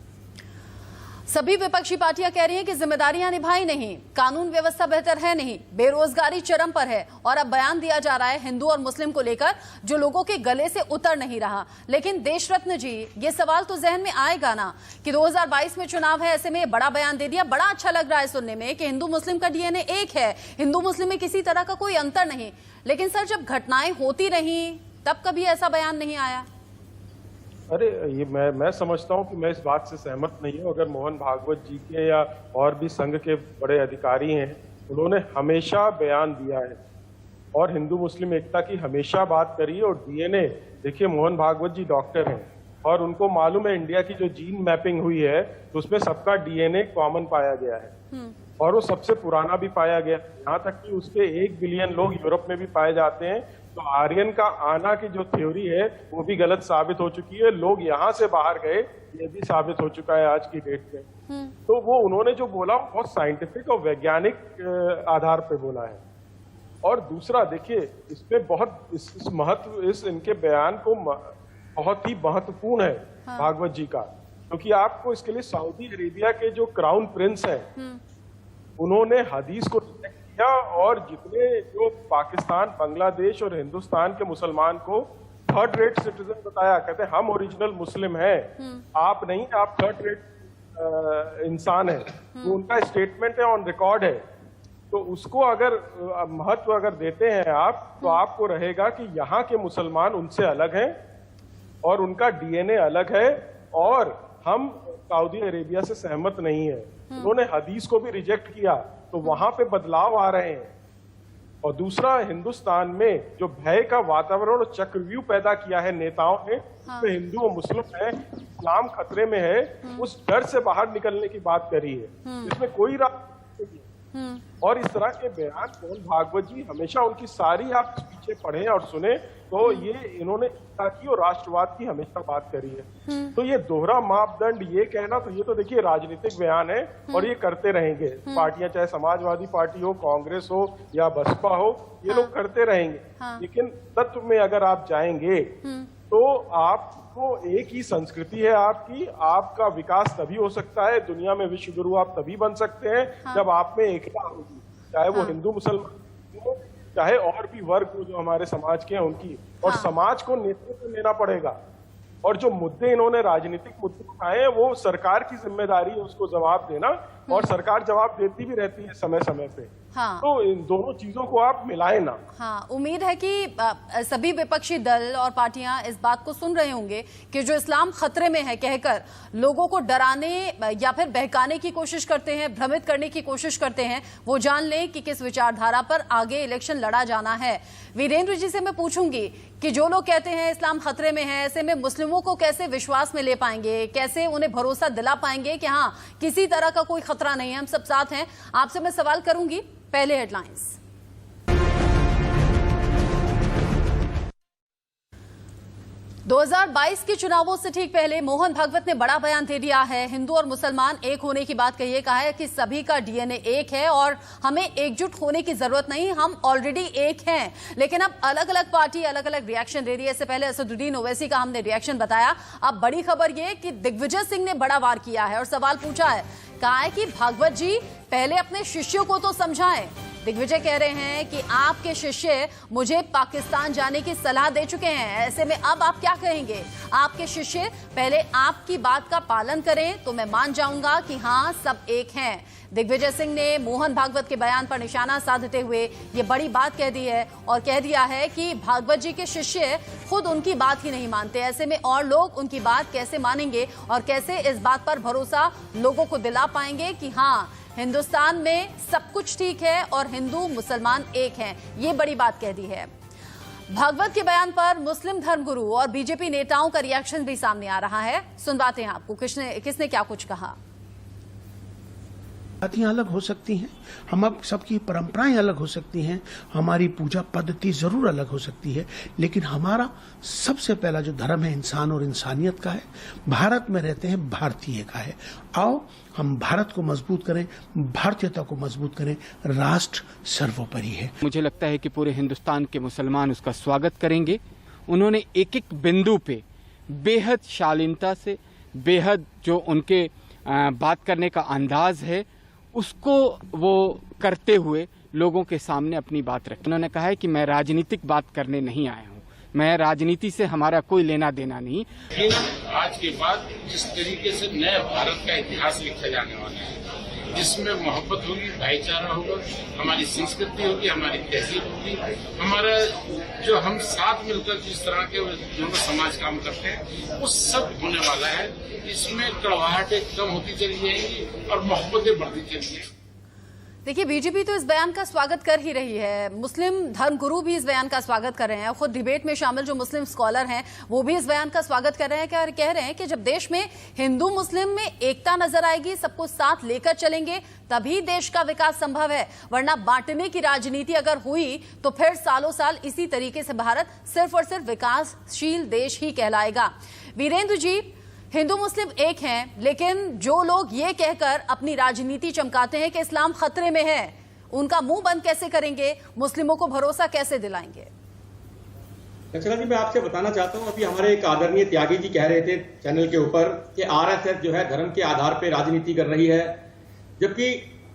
Speaker 1: सभी विपक्षी पार्टियां कह रही हैं कि जिम्मेदारियां निभाई नहीं, कानून व्यवस्था बेहतर है नहीं, बेरोजगारी चरम पर है, और अब बयान दिया जा रहा है हिंदू और मुस्लिम को लेकर जो लोगों के गले से उतर नहीं रहा। लेकिन देशरत्न जी, ये सवाल तो जहन में आएगा ना कि 2022 में चुनाव है, ऐसे में बड़ा बयान दे दिया। बड़ा अच्छा लग रहा है सुनने में कि हिंदू मुस्लिम का डीएनए एक है, हिंदू मुस्लिम में किसी तरह का कोई अंतर नहीं। लेकिन सर, जब घटनाएं होती रही तब कभी ऐसा बयान नहीं आया।
Speaker 4: अरे ये मैं समझता हूँ कि मैं इस बात से सहमत नहीं हूँ। अगर मोहन भागवत जी के या और भी संघ के बड़े अधिकारी हैं, उन्होंने हमेशा बयान दिया है और हिंदू मुस्लिम एकता की हमेशा बात करी है। और डीएनए, देखिए मोहन भागवत जी डॉक्टर हैं और उनको मालूम है इंडिया की जो जीन मैपिंग हुई है तो उसमें सबका डीएनए कॉमन पाया गया है और वो सबसे पुराना भी पाया गया, यहाँ तक कि उसके 1 बिलियन लोग यूरोप में भी पाए जाते हैं। तो आर्यन का आना की जो थ्योरी है वो भी गलत साबित हो चुकी है। लोग यहाँ से बाहर गए, ये भी साबित हो चुका है आज की डेट में। तो वो उन्होंने जो बोला बहुत साइंटिफिक और वैज्ञानिक आधार पे बोला है। और दूसरा देखिए, इसमें बहुत इस इनके बयान को बहुत ही महत्वपूर्ण है भागवत जी का, क्योंकि आपको इसके लिए सऊदी अरेबिया के जो क्राउन प्रिंस हैं उन्होंने हदीस को रिजेक्ट किया और जितने जो पाकिस्तान, बांग्लादेश और हिंदुस्तान के मुसलमान को थर्ड रेट सिटीजन बताया, कहते हैं हम ओरिजिनल मुस्लिम हैं, आप नहीं, आप थर्ड रेट इंसान हैं। वो उनका स्टेटमेंट है, ऑन रिकॉर्ड है। तो उसको अगर महत्व अगर देते हैं आप, तो आपको रहेगा कि यहाँ के मुसलमान उनसे अलग हैं और उनका डीएनए अलग है और हम सऊदी अरेबिया से सहमत नहीं है। उन्होंने हदीस को भी रिजेक्ट किया, तो वहां पे बदलाव आ रहे हैं। और दूसरा, हिंदुस्तान में जो भय का वातावरण और चक्रव्यूह पैदा किया है नेताओं ने, उसमें हिंदू और मुस्लिम है, इस्लाम खतरे में है, उस डर से बाहर निकलने की बात करी है। इसमें कोई और इस तरह के बयान मोहन भागवत जी हमेशा, उनकी सारी आप पीछे पढ़े और सुने तो ये इन्होंने एकता की और राष्ट्रवाद की हमेशा बात करी है। तो ये दोहरा मापदंड ये कहना, तो ये तो देखिए राजनीतिक बयान है और ये करते रहेंगे पार्टियां, चाहे समाजवादी पार्टी हो, कांग्रेस हो या बसपा हो, ये लोग करते रहेंगे। लेकिन तत्व में अगर आप जाएंगे तो आपको तो एक ही संस्कृति है आपकी, आपका विकास तभी हो सकता है, दुनिया में विश्व गुरु आप तभी बन सकते हैं जब आप में एकता होगी, चाहे वो हिंदू मुसलमान हो, चाहे और भी वर्ग हो जो हमारे समाज के हैं उनकी, और समाज को नेतृत्व लेना पड़ेगा। और जो मुद्दे इन्होंने राजनीतिक मुद्दे उठाए हैं वो सरकार की जिम्मेदारी है उसको जवाब देना, और सरकार जवाब देती भी रहती है समय समय पे। तो इन दोनों चीजों को आप मिलाएं ना।
Speaker 1: उम्मीद है कि सभी विपक्षी दल और पार्टियां इस बात को सुन रहे होंगे कि जो इस्लाम खतरे में है कहकर लोगों को डराने या फिर बहकाने की कोशिश करते हैं, भ्रमित करने की कोशिश करते हैं, वो जान लें कि किस विचारधारा पर आगे इलेक्शन लड़ा जाना है। वीरेंद्र जी से मैं पूछूंगी कि जो लोग कहते हैं इस्लाम खतरे में है, ऐसे में मुस्लिमों को कैसे विश्वास में ले पाएंगे, कैसे उन्हें भरोसा दिला पाएंगे कि हाँ किसी तरह का कोई खतरा नहीं है, हम सब साथ हैं। आपसे मैं सवाल करूंगी, पहले हेडलाइंस। दो 2022 के चुनावों से ठीक पहले मोहन भागवत ने बड़ा बयान दे दिया है। हिंदू और मुसलमान एक होने की बात कही है, कहा है कि सभी का डीएनए एक है और हमें एकजुट होने की जरूरत नहीं, हम ऑलरेडी एक हैं। लेकिन अब अलग अलग पार्टी अलग अलग रिएक्शन दे रही है। इससे पहले असदुद्दीन ओवैसी का हमने रिएक्शन बताया। अब बड़ी खबर यह कि दिग्विजय सिंह ने बड़ा वार किया है और सवाल पूछा है, कहा है कि भागवत जी पहले अपने शिष्यों को तो समझाएं। दिग्विजय कह रहे हैं कि आपके शिष्य मुझे पाकिस्तान जाने की सलाह दे चुके हैं, ऐसे में अब आप क्या कहेंगे? आपके शिष्य पहले आपकी बात का पालन करें तो मैं मान जाऊंगा कि हाँ सब एक हैं। दिग्विजय सिंह ने मोहन भागवत के बयान पर निशाना साधते हुए ये बड़ी बात कह दी है और कह दिया है कि भागवत जी के शिष्य खुद उनकी बात ही नहीं मानते, ऐसे में और लोग उनकी बात कैसे मानेंगे और कैसे इस बात पर भरोसा लोगों को दिला पाएंगे कि हाँ हिंदुस्तान में सब कुछ ठीक है और हिंदू मुसलमान एक हैं। ये बड़ी बात कह दी है। भागवत के बयान पर मुस्लिम धर्मगुरु और बीजेपी नेताओं का रिएक्शन भी सामने आ रहा है। सुनवाते हैं आपको किसने क्या कुछ कहा।
Speaker 11: बातें अलग हो सकती हैं, हम अब सबकी परंपराएं अलग हो सकती हैं, हमारी पूजा पद्धति जरूर अलग हो सकती है, लेकिन हमारा सबसे पहला जो धर्म है इंसान और इंसानियत का है, भारत में रहते हैं भारतीय का है। आओ हम भारत को मजबूत करें, भारतीयता को मजबूत करें, राष्ट्र सर्वोपरि है।
Speaker 12: मुझे लगता है कि पूरे हिंदुस्तान के मुसलमान उसका स्वागत करेंगे। उन्होंने एक एक बिंदु पे बेहद शालीनता से, बेहद जो उनके बात करने का अंदाज है उसको वो करते हुए लोगों के सामने अपनी बात रखी। उन्होंने कहा है कि मैं राजनीतिक बात करने नहीं आया हूँ, मैं राजनीति से हमारा कोई लेना देना नहीं।
Speaker 13: आज के बाद जिस तरीके से नए भारत का इतिहास लिखा जाने वाला है, जिसमें मोहब्बत होगी, भाईचारा होगा, हमारी संस्कृति होगी, हमारी तहजीब होगी, हमारा जो हम साथ मिलकर जिस तरह के दोनों समाज काम करते हैं वो सब होने वाला है। इसमें कड़वाहटें कम होती चली जाएंगी और मोहब्बतें बढ़ती चली जाएंगी।
Speaker 1: देखिए बीजेपी तो इस बयान का स्वागत कर ही रही है, मुस्लिम धर्मगुरु भी इस बयान का स्वागत कर रहे हैं, खुद डिबेट में शामिल जो मुस्लिम स्कॉलर हैं वो भी इस बयान का स्वागत कर रहे हैं। क्या कह रहे हैं कि जब देश में हिंदू मुस्लिम में एकता नजर आएगी, सबको साथ लेकर चलेंगे, तभी देश का विकास संभव है, वरना बांटने की राजनीति अगर हुई तो फिर सालों साल इसी तरीके से भारत सिर्फ और सिर्फ विकासशील देश ही कहलाएगा। वीरेंद्र जी, हिंदू मुस्लिम एक हैं, लेकिन जो लोग ये कहकर अपनी राजनीति चमकाते हैं कि इस्लाम खतरे में है, उनका मुंह बंद कैसे करेंगे, मुस्लिमों को भरोसा कैसे दिलाएंगे?
Speaker 9: रचना जी, मैं आपसे बताना चाहता हूं, अभी हमारे एक आदरणीय त्यागी जी कह रहे थे चैनल के ऊपर कि आरएसएस जो है धर्म के आधार पर राजनीति कर रही है, जबकि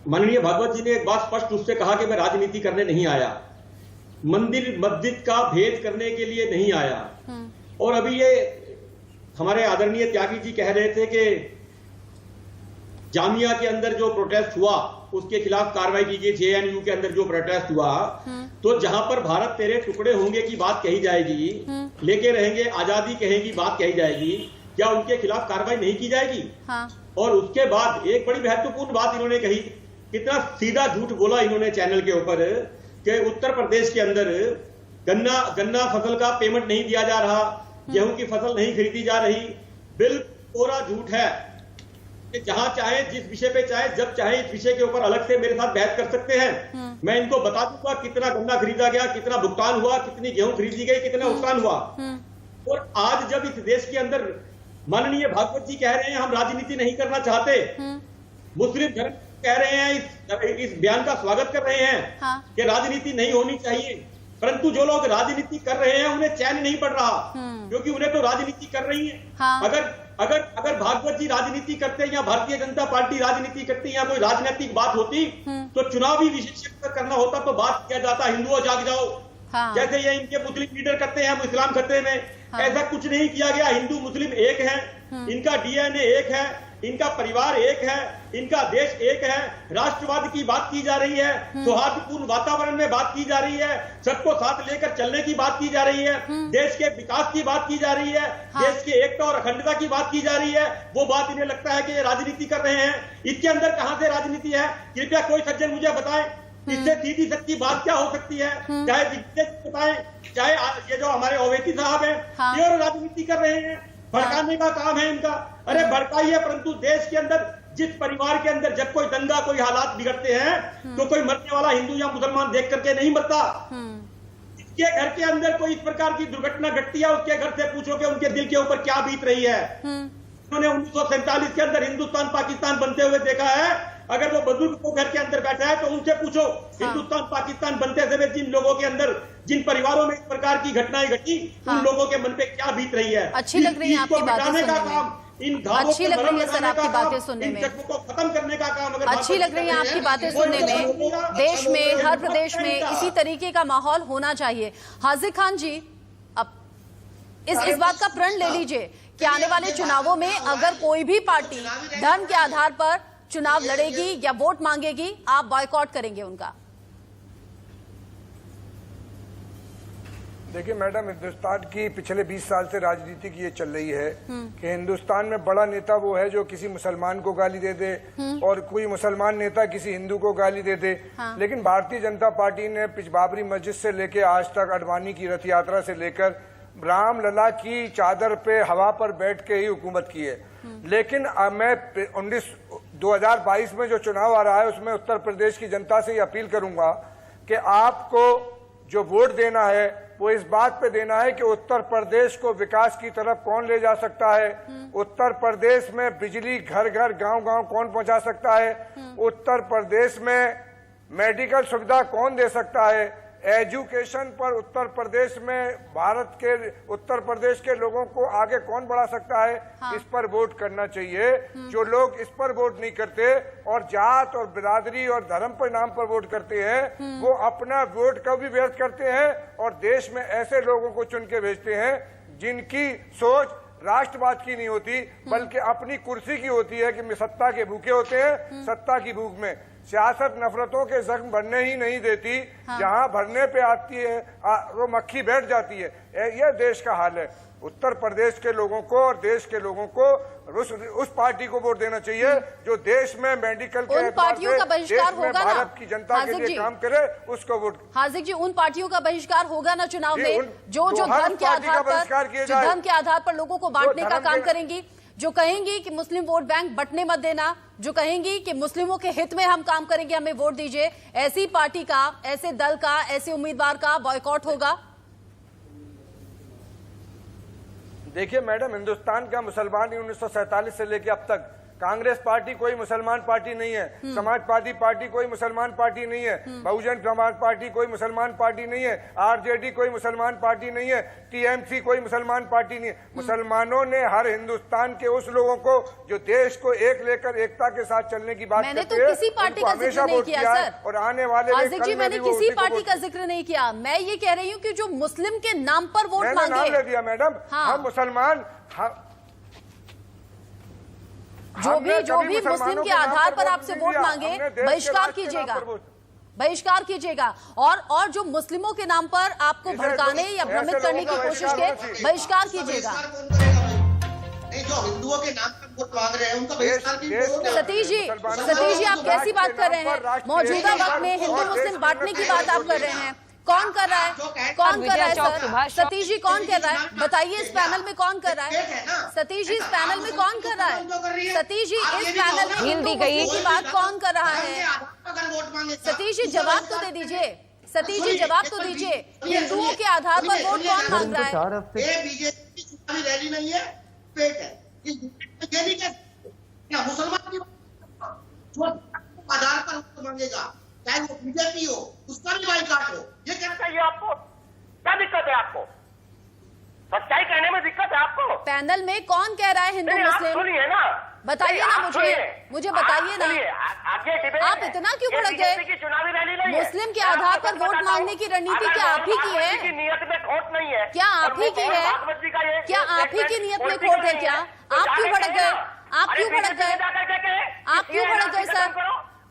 Speaker 9: माननीय भागवत जी ने एक बात स्पष्ट रूप से कहा कि मैं राजनीति करने नहीं आया, मंदिर मस्जिद का भेद करने के लिए नहीं आया। और अभी ये हमारे आदरणीय त्यागी जी कह रहे थे कि जामिया के अंदर जो प्रोटेस्ट हुआ उसके खिलाफ कार्रवाई कीजिए, जेएनयू के अंदर जो प्रोटेस्ट हुआ, तो जहां पर भारत तेरे टुकड़े होंगे की बात कही जाएगी, लेके रहेंगे आजादी कहेगी बात कही जाएगी, क्या उनके खिलाफ कार्रवाई नहीं की जाएगी? और उसके बाद एक बड़ी महत्वपूर्ण बात इन्होंने कही, कितना सीधा झूठ बोला इन्होंने चैनल के ऊपर कि उत्तर प्रदेश के अंदर गन्ना फसल का पेमेंट नहीं दिया जा रहा, गेहूं की फसल नहीं खरीदी जा रही। बिल्कुल कोरा झूठ है कि जहां चाहे, जिस विषय पे चाहे, जब चाहे इस विषय के ऊपर अलग से मेरे साथ बहस कर सकते हैं। मैं इनको बता दूंगा कितना गन्ना खरीदा गया, कितना भुगतान हुआ, कितनी गेहूं खरीदी गई, कितना नुकसान हुआ। और आज जब इस देश के अंदर माननीय भागवत जी कह रहे हैं हम राजनीति नहीं करना चाहते, मुस्लिम धर्म कह रहे हैं, इस बयान का स्वागत कर रहे हैं कि राजनीति नहीं होनी चाहिए, परंतु जो लोग राजनीति कर रहे हैं उन्हें चैन नहीं पड़ रहा, क्योंकि उन्हें तो राजनीति कर रही है।
Speaker 1: हाँ।
Speaker 9: अगर भागवत जी राजनीति करते या भारतीय जनता पार्टी राजनीति करती या कोई राजनीतिक बात होती तो चुनावी विशेषज्ञ करना होता तो बात किया जाता हिंदुओं जाग जाओ।
Speaker 1: हाँ।
Speaker 9: जैसे ये इनके मुस्लिम लीडर करते हैं, हम इस्लाम खतरे में। हाँ। ऐसा कुछ नहीं किया गया। हिंदू मुस्लिम एक है, इनका डीएनए एक है, इनका परिवार एक है, इनका देश एक है। राष्ट्रवाद की बात की जा रही है, सौहार्दपूर्ण वातावरण में बात की जा रही है, सबको साथ लेकर चलने की बात की जा रही है, देश के विकास की बात की जा रही है, देश के एकता और अखंडता की बात की जा रही है। वो बात इन्हें लगता है कि ये राजनीति कर रहे हैं। इसके अंदर कहां से राजनीति है? कृपया कोई सज्जन मुझे बताएं। इससे सीधी सच्ची बात क्या हो सकती है? चाहे दिग्गज बताएं, चाहे ये जो हमारे ओवैसी साहब हैं, ये और राजनीति कर रहे हैं। भड़काने का काम है इनका। अरे भड़काइए, परंतु देश के अंदर जिस परिवार के अंदर जब कोई दंगा, कोई हालात बिगड़ते हैं तो कोई मरने वाला हिंदू या मुसलमान देख करके नहीं मरता। इसके घर के अंदर कोई इस प्रकार की दुर्घटना घटती है, उसके घर से पूछो कि उनके दिल के ऊपर क्या बीत रही है। उन्होंने 1947 के अंदर हिंदुस्तान पाकिस्तान बनते हुए देखा है। अगर वो बुजुर्ग को घर के अंदर बैठा है तो उनसे पूछो हिंदुस्तान पाकिस्तान बनते समय जिन लोगों के अंदर, जिन परिवारों में इस प्रकार की घटनाएं घटी, उन लोगों के मन पे क्या बीत रही है।
Speaker 1: अच्छी लग रही है आपकी बातें सुनने में। अच्छी लग रही है सर आपकी बातें सुनने में।
Speaker 9: खत्म करने का काम
Speaker 1: अच्छी लग रही है आपकी बातें सुनने में। देश में, हर प्रदेश में इसी तरीके का माहौल होना चाहिए। हाजिक खान जी, अब इस बात का प्रण ले लीजिए कि आने वाले चुनावों में अगर कोई भी पार्टी धर्म के आधार पर चुनाव लड़ेगी या वोट मांगेगी, आप बॉयकॉट करेंगे उनका।
Speaker 5: देखिए मैडम, हिंदुस्तान की पिछले 20 साल से राजनीति की ये चल रही है कि हिंदुस्तान में बड़ा नेता वो है जो किसी मुसलमान को गाली दे दे और कोई मुसलमान नेता किसी हिंदू को गाली दे दे। लेकिन भारतीय जनता पार्टी ने बाबरी मस्जिद से लेकर आज तक अडवाणी की रथ यात्रा से लेकर रामलला की चादर पे हवा पर बैठ के ही हुकूमत की है। लेकिन मैं 2022 में जो चुनाव आ रहा है उसमें उत्तर प्रदेश की जनता से ये अपील करूंगा कि आपको जो वोट देना है वो इस बात पे देना है कि उत्तर प्रदेश को विकास की तरफ कौन ले जा सकता है, उत्तर प्रदेश में बिजली घर घर गांव गांव कौन पहुंचा सकता है, उत्तर प्रदेश में मेडिकल सुविधा कौन दे सकता है, एजुकेशन पर उत्तर प्रदेश में भारत के उत्तर प्रदेश के लोगों को आगे कौन बढ़ा सकता है। इस पर वोट करना चाहिए। जो लोग इस पर वोट नहीं करते और जात और बिरादरी और धर्म पर नाम पर वोट करते हैं, वो अपना वोट का भी व्यर्थ करते हैं और देश में ऐसे लोगों को चुन के भेजते हैं जिनकी सोच राष्ट्रवाद की नहीं होती बल्कि अपनी कुर्सी की होती है कि सत्ता के भूखे होते हैं। सत्ता की भूख में सियासत नफरतों के जख्म भरने ही नहीं देती। जहां भरने पे आती है वो मक्खी बैठ जाती है। यह देश का हाल है। उत्तर प्रदेश के लोगों को और देश के लोगों को उस पार्टी को वोट देना चाहिए जो देश में मेडिकल के
Speaker 1: पार्टियों का बहिष्कार होगा ना,
Speaker 5: भारत की जनता के लिए काम करे, उसको वोट।
Speaker 1: हाजिक जी, उन पार्टियों का बहिष्कार होगा ना चुनाव में जो धर्म के आधार पर लोगों को बांटने का काम करेंगी, जो कहेंगी कि मुस्लिम वोट बैंक बंटने मत देना, जो कहेंगी कि मुस्लिमों के हित में हम काम करेंगे, हमें वोट दीजिए, ऐसी पार्टी का, ऐसे दल का, ऐसे उम्मीदवार का बॉयकॉट होगा।
Speaker 5: देखिए मैडम, हिंदुस्तान का मुसलमान 1947 से लेकर अब तक कांग्रेस पार्टी कोई मुसलमान पार्टी नहीं है, समाजवादी पार्टी कोई मुसलमान पार्टी नहीं है, बहुजन समाज पार्टी कोई मुसलमान पार्टी नहीं है, आरजेडी कोई मुसलमान पार्टी नहीं है, टीएमसी कोई मुसलमान पार्टी नहीं है। मुसलमानों ने हर हिंदुस्तान के उस लोगों को जो देश को एक लेकर एकता के साथ चलने की बात करते हैं,
Speaker 1: किसी पार्टी का जिक्र नहीं किया सर।
Speaker 5: और आने वाले
Speaker 1: मैंने किसी पार्टी का जिक्र नहीं किया। मैं ये कह रही हूँ कि जो मुस्लिम के नाम पर वोट मांगे,
Speaker 5: नाम ले दिया मैडम। हम मुसलमान
Speaker 1: जो भी मुस्लिम के आधार पर आपसे वोट मांगे, बहिष्कार कीजिएगा, बहिष्कार कीजिएगा। और जो मुस्लिमों के नाम पर आपको भड़काने या भ्रमित करने की कोशिश के, बहिष्कार कीजिएगा।
Speaker 6: जो हिंदुओं के नाम पर वोट मांग रहे हैं उनका बहिष्कार कीजिए।
Speaker 1: सतीश जी, आप कैसी बात कर रहे हैं? मौजूदा वक्त में हिंदू मुस्लिम बांटने की बात आप कर रहे हैं। कौन कर रहा है? कौन कर रहा है सर? सतीश जी, कौन कर रहा है? बताइए, इस पैनल में कौन कर रहा है? सतीश जी, इस पैनल में कौन कर रहा है? सतीश जी, इस पैनल में हिंदू मुस्लिम की बात कौन कर रहा है? सतीश जी, जवाब तो दे दीजिए। सतीश जी, जवाब तो दीजिए। हिंदुओं के आधार पर वोट कौन मांग रहा है?
Speaker 6: बीजेपी की चुनावी रैली नहीं है, पेट है। ये नहीं क्या मुसलमान की आधार पर वोट मांगेगा, चाहे वो बीजेपी हो, उसका भी बाइकाट हो। ये कहना चाहिए आपको।
Speaker 7: क्या दिक्कत है आपको? सच्चाई कहने में दिक्कत है आपको?
Speaker 1: पैनल में कौन कह रहा है हिंदू
Speaker 7: नहीं, आप
Speaker 1: मुस्लिम?
Speaker 7: सुनिए ना,
Speaker 1: बताइए ना मुझे बताइए ना।
Speaker 7: आगे डिबेट
Speaker 1: आप इतना क्यों भड़क गए?
Speaker 7: चुनावी रैली नहीं है।
Speaker 1: मुस्लिम के आधार पर वोट मांगने की रणनीति क्या आप ही की है?
Speaker 7: नियत में खोट नहीं है।
Speaker 1: क्या आप ही की है? क्या आप ही की नियत में खोट है? क्या आप क्यों भड़क गए? आप क्यों भड़क गए? आप क्यों भड़क गए सर?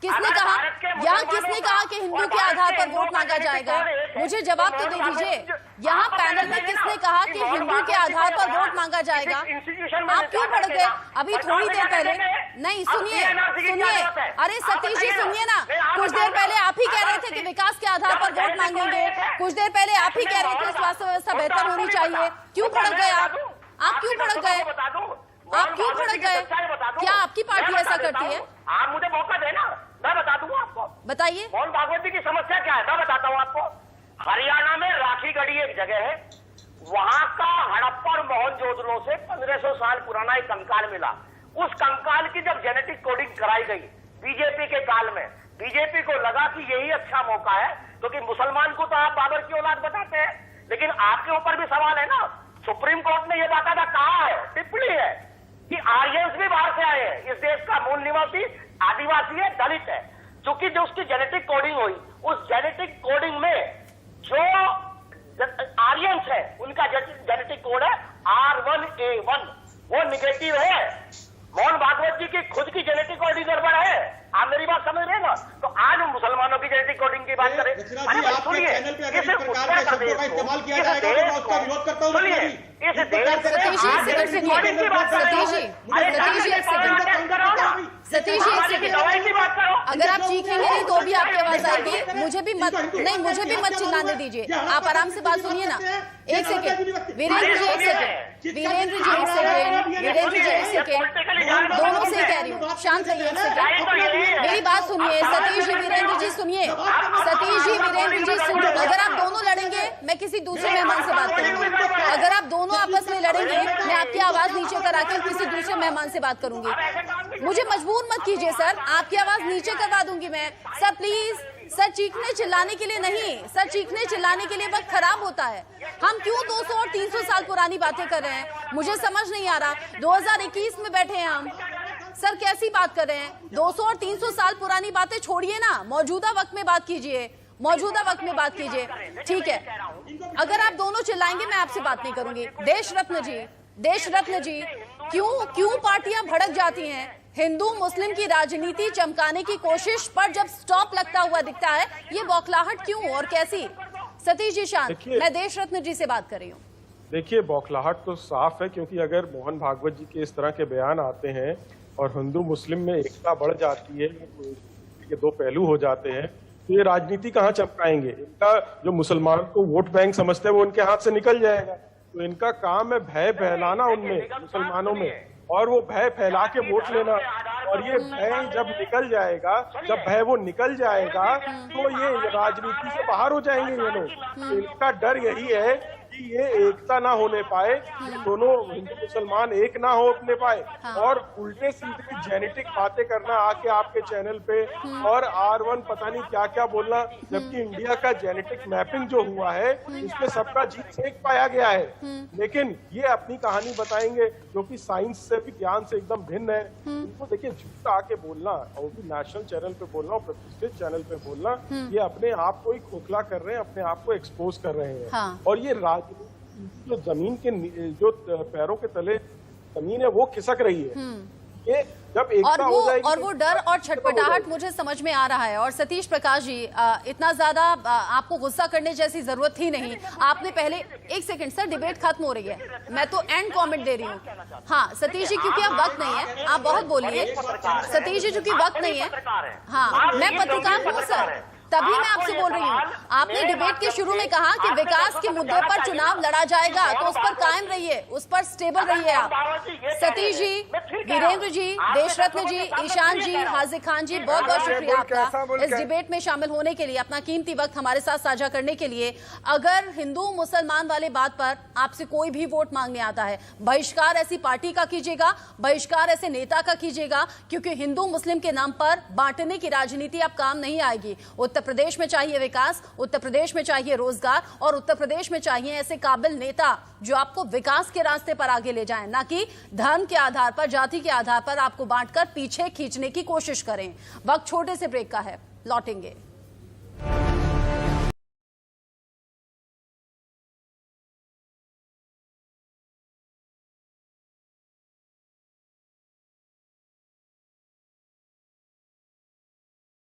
Speaker 1: किसने कहा? यहाँ किसने कहा कि हिंदू के आधार पर वोट मांगा जाएगा? मुझे जवाब तो दे दीजिए। यहाँ पैनल में किसने कहा कि हिंदू के आधार पर वोट मांगा जाएगा? आप क्यों भड़क गए? अभी थोड़ी देर पहले नहीं, सुनिए अरे सतीश जी सुनिए ना, कुछ देर पहले आप ही कह रहे थे कि विकास के आधार पर वोट मांगेंगे, कुछ देर पहले आप ही कह रहे थे स्वास्थ्य व्यवस्था बेहतर होनी चाहिए। क्यों भड़क गए आप क्यों भड़क गए? आप क्यों भड़क गए? क्या आपकी पार्टी ऐसा करती है?
Speaker 7: आप मुझे मौका देना, मैं बता दूंगा आपको।
Speaker 1: बताइए।
Speaker 7: मोहन भागवत जी की समस्या क्या है, मैं बताता हूँ आपको। हरियाणा में राखीगढ़ी एक जगह है, वहां का हड़प्पा और मोहनजोदड़ो से 1500 साल पुराना एक कंकाल मिला। उस कंकाल की जब जेनेटिक कोडिंग कराई गई बीजेपी के काल में, बीजेपी को लगा कि यही अच्छा मौका है, क्योंकि मुसलमान को तो आप बाबर की औलाद बताते हैं, लेकिन आपके ऊपर भी सवाल है ना। सुप्रीम कोर्ट ने यह बाकायदा कहा है, टिप्पणी है कि आर्यंस भी बाहर से आए हैं, इस देश का मूल निवासी आदिवासी है, दलित है। क्योंकि जो उसकी जेनेटिक कोडिंग हुई, उस जेनेटिक कोडिंग में जो आर्यंस है उनका जेनेटिक कोड है R1A1, वो निगेटिव है। मोहन भागवत जी की खुद की जेनेटिक कोडिंग गड़बड़ है, आप मेरी बात समझ रहे हैं ना। तो आज हम मुसलमानों की जेनेटिक कोडिंग की बात करें, सुनिए,
Speaker 1: सतीश जी अगर आप चीखेंगे नहीं तो भी आपकी आवाज आएगी। मुझे भी मत चिल्लाने दीजिए, आप आराम से बात सुनिए ना। एक सेकेंड वीरेंद्र जी, एक सेकेंड, दोनों से कह रही हूँ, शांत रहिए एक सेकेंड, मेरी बात सुनिए। सतीश जी, वीरेंद्र जी सुनिए, सतीश जी, वीरेंद्र जी सुनिए। अगर आप दोनों लड़ेंगे मैं किसी दूसरे मेहमान से बात करूंगी। अगर आप दोनों आपस में लड़ेंगे मैं आपकी आवाज नीचे करा के किसी दूसरे मेहमान से बात करूंगी। मुझे मजबूर मत कीजिए सर, आपकी आवाज नीचे करवा दूंगी मैं। सर प्लीज, सर चीखने चिल्लाने के लिए नहीं, सर चीखने चिल्लाने के लिए वक्त खराब होता है। हम क्यों 200 और 300 साल पुरानी बातें कर रहे हैं, मुझे समझ नहीं आ रहा। 2021 में बैठे हैं हम, सर कैसी बात कर रहे हैं? 200 और 300 साल पुरानी बातें छोड़िए ना, मौजूदा वक्त में बात कीजिए, मौजूदा वक्त में बात कीजिए। ठीक है, अगर आप दोनों चिल्लाएंगे मैं आपसे बात नहीं करूंगी। देश रत्न जी, क्यों पार्टियां भड़क जाती हैं? हिंदू मुस्लिम की राजनीति चमकाने की कोशिश पर जब स्टॉप लगता हुआ दिखता है, ये बौखलाहट क्यों और कैसी? सतीश जी शांत, मैं देश रत्न जी से बात कर रही हूँ।
Speaker 4: देखिए, बौखलाहट तो साफ है, क्योंकि अगर मोहन भागवत जी के इस तरह के बयान आते हैं और हिंदू मुस्लिम में एकता बढ़ जाती है, के दो पहलू हो जाते हैं, तो ये राजनीति कहाँ चमकाएंगे? इनका जो मुसलमान को वोट बैंक समझते हैं वो उनके हाथ से निकल जाएगा। तो इनका काम है भय फैलाना उनमें, मुसलमानों में, और वो भय फैला के वोट लेना। और ये भय जब निकल जाएगा, वो निकल जाएगा तो ये राजनीति से बाहर हो जाएंगे ये लोग। इनका डर यही है कि ये एकता ना होने पाए, दोनों हिंदू मुसलमान एक ना हो अपने पाए, और उल्टे सीधे जेनेटिक बातें करना आके आपके चैनल पे, और R1 पता नहीं क्या क्या बोलना, जबकि इंडिया का जेनेटिक मैपिंग जो हुआ है इसमें सबका जीन एक पाया गया है। लेकिन ये अपनी कहानी बताएंगे जो कि साइंस से, विज्ञान से एकदम भिन्न है। इनको देखिए, झूठ आके बोलना, और भी नेशनल चैनल पे बोलना और प्रतिष्ठित चैनल पे बोलना, ये अपने आप को ही खोखला कर रहे हैं, अपने आप को एक्सपोज कर रहे हैं। और ये जो जमीन के, जो पैरों के तले जमीन है वो खिसक रही है। ये जब एकता हो जाएगी, और
Speaker 1: वो डर और छटपटाहट मुझे समझ में आ रहा है। और सतीश प्रकाश जी, इतना ज्यादा आपको गुस्सा करने जैसी जरूरत थी नहीं। आपने पहले, एक सेकंड सर, डिबेट खत्म हो रही है, मैं तो एंड कमेंट दे रही हूँ। हाँ सतीश जी, क्योंकि अब वक्त नहीं है, आप बहुत बोलिए। सतीश जी, चूंकि वक्त नहीं है, हाँ मैं पत्रकार हूँ सर, तभी मैं आपसे बोल रही हूँ। आपने डिबेट के शुरू में कहा कि विकास के मुद्दे पर चुनाव लड़ा जाएगा, तो उस पर कायम रहिए, उस पर स्टेबल रहिए आप। सतीश जी, वीरेंद्र जी, देशरत्न जी, ईशान जी, हाजिर खान जी, बहुत बहुत शुक्रिया आपका इस डिबेट में शामिल होने के लिए, अपना कीमती वक्त हमारे साथ साझा करने के लिए। अगर हिंदू मुसलमान वाले बात पर आपसे कोई भी वोट मांगने आता है, बहिष्कार ऐसी पार्टी का कीजिएगा, बहिष्कार ऐसे नेता का कीजिएगा, क्योंकि हिंदू मुस्लिम के नाम पर बांटने की राजनीति अब काम नहीं आएगी। उत्तर प्रदेश में चाहिए विकास, उत्तर प्रदेश में चाहिए रोजगार और उत्तर प्रदेश में चाहिए ऐसे काबिल नेता जो आपको विकास के रास्ते पर आगे ले जाएं, ना कि धर्म के आधार पर, जाति के आधार पर आपको बांटकर पीछे खींचने की कोशिश करें। वक्त छोटे से ब्रेक का है, लौटेंगे।